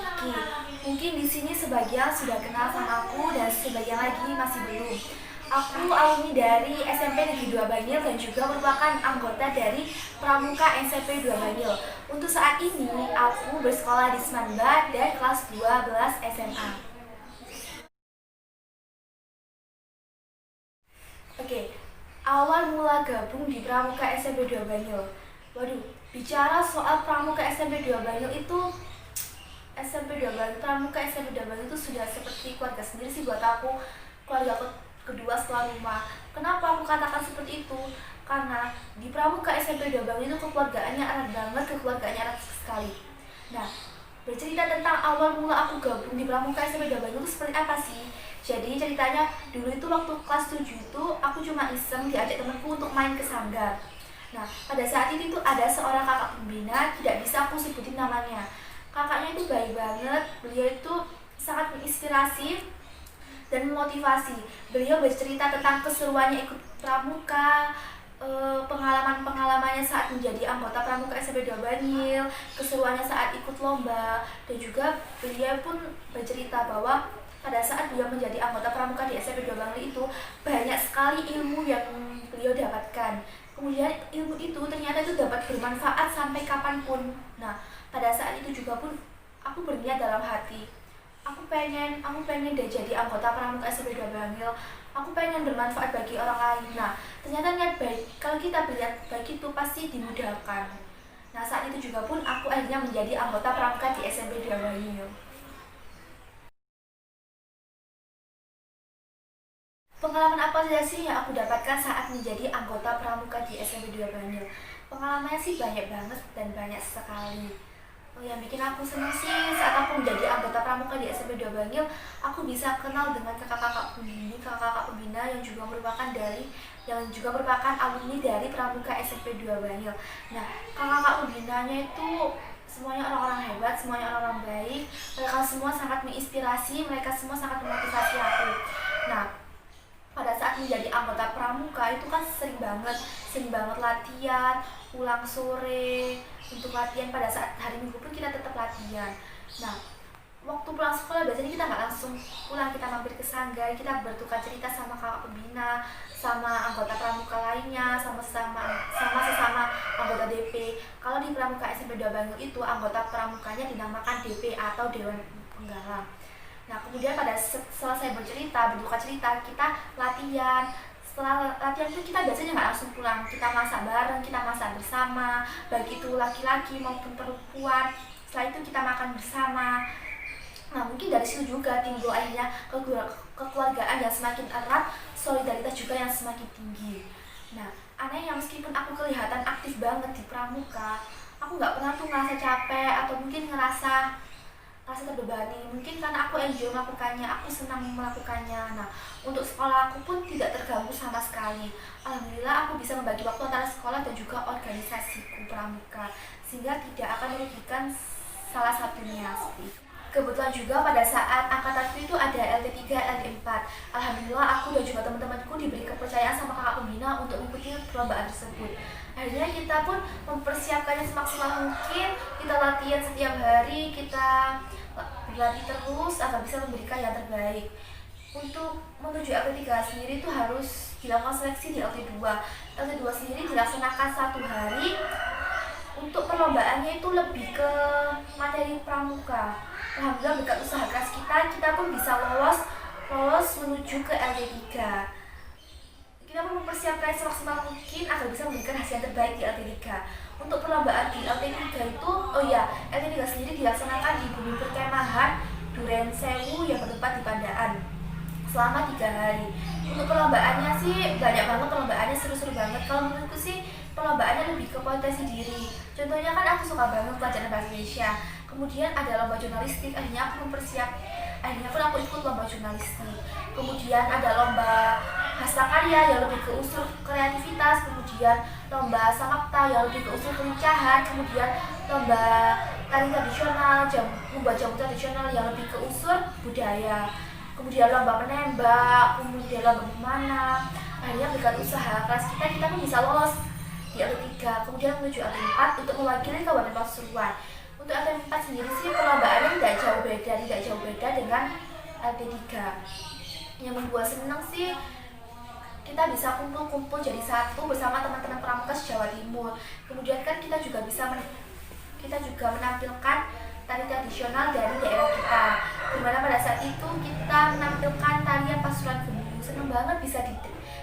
Oke, mungkin di sini sebagian sudah kenal sama aku dan sebagian lagi masih belum. Aku alumni dari SMP Negeri 2 Banyil dan juga merupakan anggota dari Pramuka SMP 2 Banyil. Untuk saat ini, aku bersekolah di Semanda dan kelas 12 SMA. Oke, awal mula gabung di Pramuka SMP 2 Banyil. Waduh, bicara soal Pramuka SMP 2 Banyil itu SMP 2 Banyil, Pramuka SMP 2 Banyil itu sudah seperti keluarga sendiri sih buat aku, keluarga kedua setelah rumah. Kenapa aku katakan seperti itu? Karena di Pramuka SMP 2 Banyil itu kekeluargaannya erat banget, kekeluargaannya erat sekali. Nah, bercerita tentang awal mula aku gabung di Pramuka SMP 2 Banyil itu seperti apa sih? Jadi ceritanya dulu itu waktu kelas 7 itu aku cuma iseng diajak temanku untuk main ke sanggar. Nah, pada saat itu tuh ada seorang kakak pembina, tidak bisa aku sebutin namanya. Kakaknya itu baik banget, beliau itu sangat menginspirasi dan memotivasi. Beliau bercerita tentang keseruannya ikut pramuka, pengalaman-pengalamannya saat menjadi anggota Pramuka SMP 2 Banyil, keseruannya saat ikut lomba, dan juga beliau pun bercerita bahwa pada saat beliau menjadi anggota Pramuka di SMP 2 Banyil itu banyak sekali ilmu yang beliau dapatkan. Kemudian ilmu itu ternyata itu dapat bermanfaat sampai kapanpun. Nah, pada saat itu juga pun aku berniat dalam hati, aku pengen deh jadi anggota Pramuka SMP 2 Banyil. Aku pengen bermanfaat bagi orang lain. Nah, ternyata niat baik, kalau kita berniat baik itu pasti dimudahkan. Nah, saat itu juga pun aku akhirnya menjadi anggota Pramuka di SMP 2 Banyil. Pengalaman apa saja sih yang aku dapatkan saat menjadi anggota Pramuka di SMP 2 Banyil? Pengalamannya sih banyak banget dan banyak sekali. Yang bikin aku senang sih saat aku menjadi anggota Pramuka di SMP 2 Banyil, aku bisa kenal dengan kakak-kakak pembina yang juga merupakan alumni dari Pramuka SMP 2 Banyil. Nah, kakak-kakak pembinanya itu semuanya orang-orang hebat, semuanya orang-orang baik. Mereka semua sangat menginspirasi, mereka semua sangat memotivasi aku. Nah, pada saat menjadi anggota pramuka itu kan sering banget latihan, pulang sore. Untuk latihan pada saat hari minggu pun kita tetap latihan. Nah, waktu pulang sekolah biasanya kita nggak langsung pulang, kita mampir ke sanggar, kita bertukar cerita sama kakak pembina, sama anggota pramuka lainnya, sama sesama anggota DP. Kalau di pramuka SMP 2 Banyil itu anggota pramukanya dinamakan DP atau Dewan Penggalang. Nah, kemudian pada selesai bertukar cerita, kita latihan. Setelah latihan itu kita biasanya nggak langsung pulang, kita masak bareng, kita masak bersama, baik itu laki-laki maupun perempuan. Setelah itu kita makan bersama. Nah, mungkin dari situ juga timbul akhirnya kekeluargaan yang semakin erat, solidaritas juga yang semakin tinggi. Nah, anehnya meskipun aku kelihatan aktif banget di pramuka, aku nggak pernah tuh ngerasa capek atau mungkin ngerasa rasa terbebani. Mungkin karena aku enjoy melakukannya, aku senang melakukannya. Nah, untuk sekolah aku pun tidak terganggu sama sekali. Alhamdulillah aku bisa membagi waktu antara sekolah dan juga organisasiku pramuka, sehingga tidak akan merugikan salah satunya sih. Kebetulan juga pada saat angkatanku itu ada LT3, LT4. Alhamdulillah aku dan juga teman-temanku diberi kepercayaan sama kakak pembina untuk mengikuti perlombaan tersebut. Akhirnya kita pun mempersiapkannya semaksimal mungkin. Kita latihan setiap hari, kita berlatih terus agar bisa memberikan yang terbaik. Untuk menuju LT3 sendiri itu harus dilakukan seleksi di LT2. LT2 sendiri dilaksanakan 1 hari. Untuk perlombaannya itu lebih ke materi pramuka. Alhamdulillah berkat usaha keras kita pun bisa lolos menuju ke LT3. Kita pun mempersiapkan semaksimal mungkin agar bisa memberikan hasil yang terbaik di LT3. Untuk perlombaan di LT3 itu, LT3 sendiri dilaksanakan di bumi perkemahan Duren Sewu yang bertempat di Pandaan selama 3 hari. Untuk perlombaannya sih banyak banget, perlombaannya seru-seru banget. Kalau menurutku sih perlombaannya lebih ke potensi diri. Contohnya kan aku suka banget pelajaran bahasa Indonesia. Kemudian ada lomba jurnalistik, akhirnya pun aku ikut lomba jurnalistik. Kemudian ada lomba hastakarya yang lebih ke unsur kreativitas, kemudian lomba samapta yang lebih ke unsur kelincahan, kemudian lomba tari tradisional, membuat jamu tradisional yang lebih ke unsur budaya. Kemudian lomba menembak, kemudian lomba memanah. Akhirnya berkat usaha keras kita pun bisa lolos di LT3, kemudian menuju LT4 untuk mewakili Kabupaten Pasuruan. Untuk LT4 sendiri sih perlombaannya tidak jauh tidak jauh beda dengan LP3. Yang membuat senang sih kita bisa kumpul-kumpul jadi satu bersama teman-teman pramuka Jawa Timur. Kemudian kan kita juga menampilkan tari tradisional dari daerah kita, dimana pada saat itu kita menampilkan tarian Pasuruan Gemulu. Senang banget bisa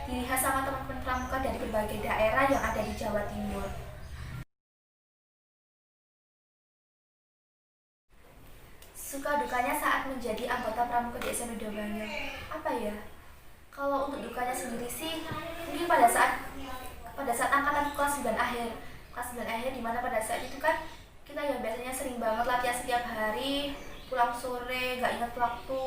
dilihat sama teman-teman pramuka dari berbagai daerah yang ada di Jawa Timur. Suka dukanya saat menjadi anggota pramuka di SMP 2 Banyul, apa ya? Kalau untuk dukanya sendiri sih mungkin pada saat angkatan kelas 9 akhir dimana pada saat itu kan kita yang biasanya sering banget latihan setiap hari, pulang sore nggak ingat waktu.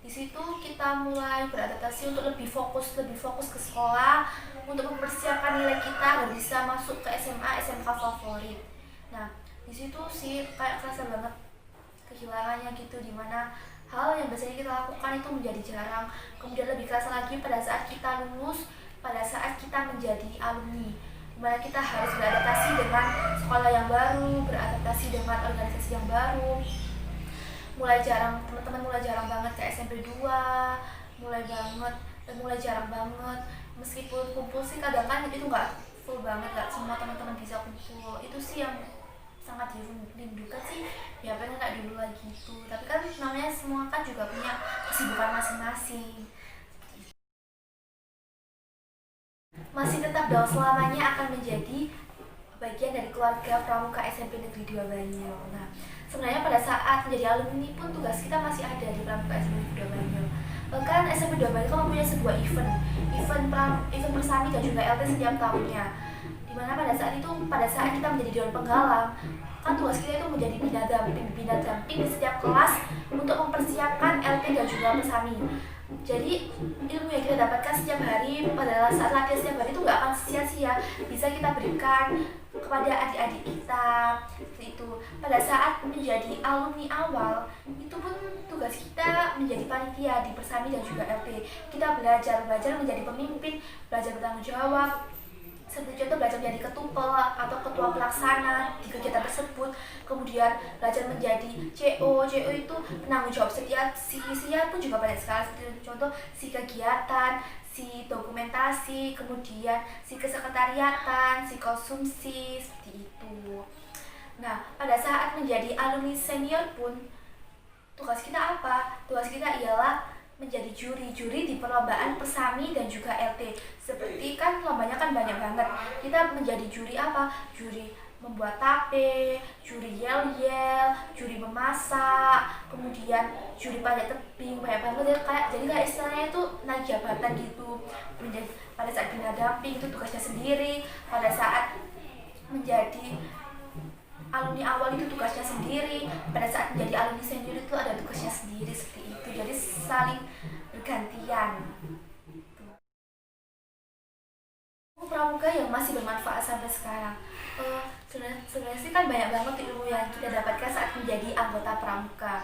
Di situ kita mulai beradaptasi untuk lebih fokus ke sekolah, untuk mempersiapkan nilai kita agar bisa masuk ke SMA SMK favorit. Nah, di situ sih kayak kerasa banget kehilangannya gitu, dimana hal yang biasanya kita lakukan itu menjadi jarang. Kemudian lebih kerasa lagi pada saat kita lulus, pada saat kita menjadi alumni, dimana kita harus beradaptasi dengan sekolah yang baru, beradaptasi dengan organisasi yang baru. Teman-teman mulai jarang banget ke SMP 2, mulai jarang banget. Meskipun kumpul sih kadang kan itu nggak full banget, nggak semua teman-teman bisa kumpul. Itu sih yang sangat dirindukan sih, ya pengen kayak dulu lagi gitu. Tapi kan namanya semua kan juga punya kesibukan masing-masing. Masih tetap dong selamanya akan menjadi bagian dari keluarga pramuka SMP Negeri 2 Banyul. Nah, sebenarnya pada saat menjadi alumni pun tugas kita masih ada di pramuka SMP Negeri 2 Banyul. Bahkan SMP 2 Banyul kan mempunyai sebuah event bersami dan juga LT setiap tahunnya. Dimana pada saat kita menjadi dewan penggalang, kan tugas kita itu menjadi bina damping di setiap kelas untuk mempersiapkan LT dan juga bersami. Jadi ilmu yang kita dapatkan setiap hari pada saat latihan setiap hari itu nggak akan sia-sia, bisa kita berikan kepada adik-adik kita. Seperti itu. Pada saat menjadi alumni awal, itu pun tugas kita menjadi panitia di bersami dan juga LT. Kita belajar menjadi pemimpin, belajar bertanggung jawab. Seperti contoh belajar menjadi ketua atau ketua pelaksana di kegiatan tersebut, kemudian belajar menjadi CO itu penanggung jawab setiap sisinya pun juga banyak sekali. Seperti contoh si kegiatan, si dokumentasi, kemudian si kesekretariatan, si konsumsi, seperti itu. Nah, pada saat menjadi alumni senior pun tugas kita apa? Tugas kita ialah menjadi juri di perlombaan Persami dan juga LT. Seperti kan lombanya kan banyak banget. Kita menjadi juri apa? Juri membuat tape, juri yel-yel, juri memasak, kemudian juri panjat tebing, banyak banget ya, jadi kayak istilahnya itu naik jabatan gitu. Kemudian pada saat bina damping itu tugasnya sendiri. Pada saat menjadi alumni awal itu tugasnya sendiri, pada saat menjadi alumni senior itu ada tugasnya sendiri, seperti itu. Jadi saling bergantian. Pramuka yang masih bermanfaat sampai sekarang. Sebenarnya sih kan banyak banget ilmu yang kita dapatkan saat menjadi anggota pramuka.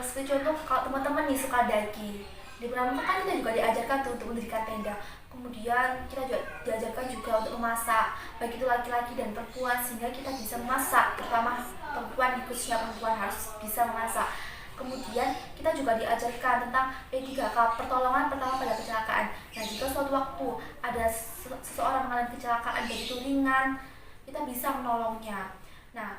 Seperti contoh kalau teman-teman nih suka daki, di pramuka kan kita juga diajarkan tuh untuk mendirikan tenda. Kemudian kita juga diajarkan juga untuk memasak, baik itu laki-laki dan perempuan, sehingga kita bisa memasak, terutama perempuan, khususnya perempuan harus bisa memasak. Kemudian kita juga diajarkan tentang P3K, pertolongan pertama pada kecelakaan. Nah, jika suatu waktu ada seseorang mengalami kecelakaan begitu ringan, kita bisa menolongnya. Nah,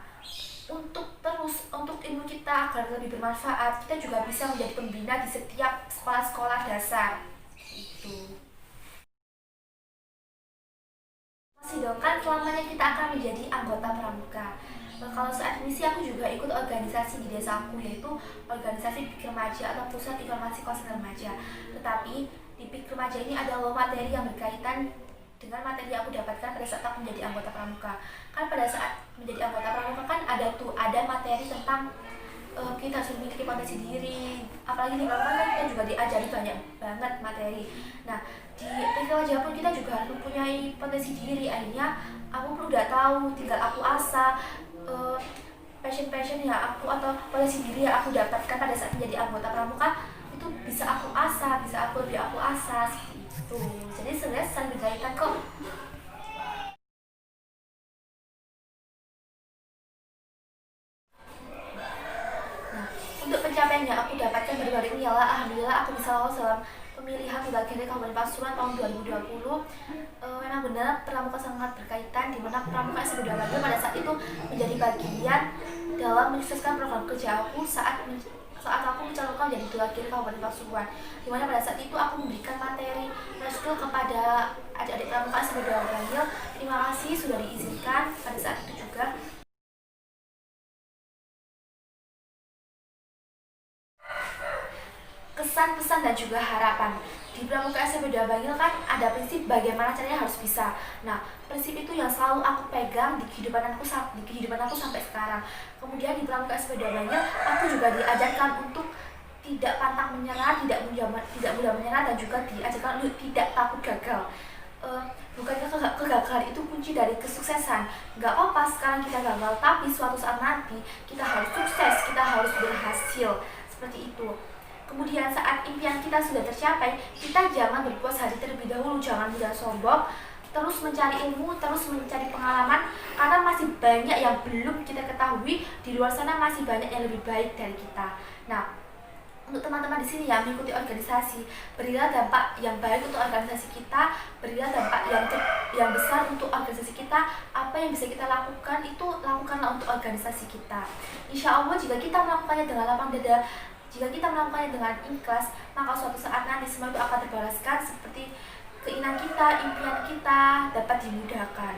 untuk ilmu kita agar lebih bermanfaat, kita juga bisa menjadi pembina di setiap sekolah-sekolah dasar. Itu. Masih dong, kan selamanya kita akan menjadi anggota pramuka. Kalau saat ini sih aku juga ikut organisasi di desaku, yaitu organisasi PIK Remaja atau Pusat Informasi Konseling Remaja. Tetapi di PIK Remaja ini ada loh materi yang berkaitan dengan materi yang aku dapatkan pada saat aku menjadi anggota pramuka. Kan pada saat menjadi anggota pramuka kan ada materi tentang kita harus memiliki potensi diri. Apalagi di pramuka kan kita juga diajari banyak banget materi. Nah, di PIK Remaja pun kita juga harus mempunyai potensi diri. Akhirnya aku pun udah tahu, tinggal aku asah passion yang aku atau potensi diri yang aku dapatkan pada saat menjadi anggota pramuka itu bisa aku lebih aku asah seperti itu. Jadi sebenarnya saling berkaitan kok. Nah, Untuk pencapaian yang aku dapatkan baru-baru ini ialah alhamdulillah aku bisa lolos dalam pemilihan Wilayah Kabupaten Pasuruan tahun 2020. Memang benar pramuka sangat berkaitan, di mana pramuka SMP 2 Bantul pada saat itu menjadi bagian dalam mensukseskan program kerja aku saat aku mencalonkan menjadi Wakil Kabupaten Pasuruan, di mana pada saat itu aku memberikan materi reskul kepada adik-adik pramuka SMP 2 Bantul. Terima kasih sudah diizinkan pada saat itu juga. Kesan, pesan, dan juga harapan. Di Pramuka SMP 2 Bangil kan ada prinsip bagaimana caranya harus bisa. Nah, prinsip itu yang selalu aku pegang di kehidupan aku sampai sekarang. Kemudian di Pramuka SMP 2 Bangil, aku juga diajarkan untuk tidak pantang menyerah, tidak mudah menyerah, dan juga diajarkan untuk tidak takut gagal. Bukankah kegagalan itu kunci dari kesuksesan? Nggak apa-apa sekarang kita gagal, tapi suatu saat nanti kita harus sukses, kita harus berhasil. Seperti itu. Kemudian saat impian kita sudah tercapai, kita jangan berpuas hati terlebih dahulu, jangan mudah sombong, terus mencari ilmu, terus mencari pengalaman, karena masih banyak yang belum kita ketahui, di luar sana masih banyak yang lebih baik dari kita. Nah, untuk teman-teman di sini yang mengikuti organisasi, berilah dampak yang baik untuk organisasi kita, berilah dampak yang besar untuk organisasi kita. Apa yang bisa kita lakukan itu lakukanlah untuk organisasi kita. Insya Allah jika kita melakukannya dengan lapang dada, jika kita melakukannya dengan ikhlas, maka suatu saat nanti semua itu akan terbalaskan seperti keinginan kita, impian kita dapat dimudahkan.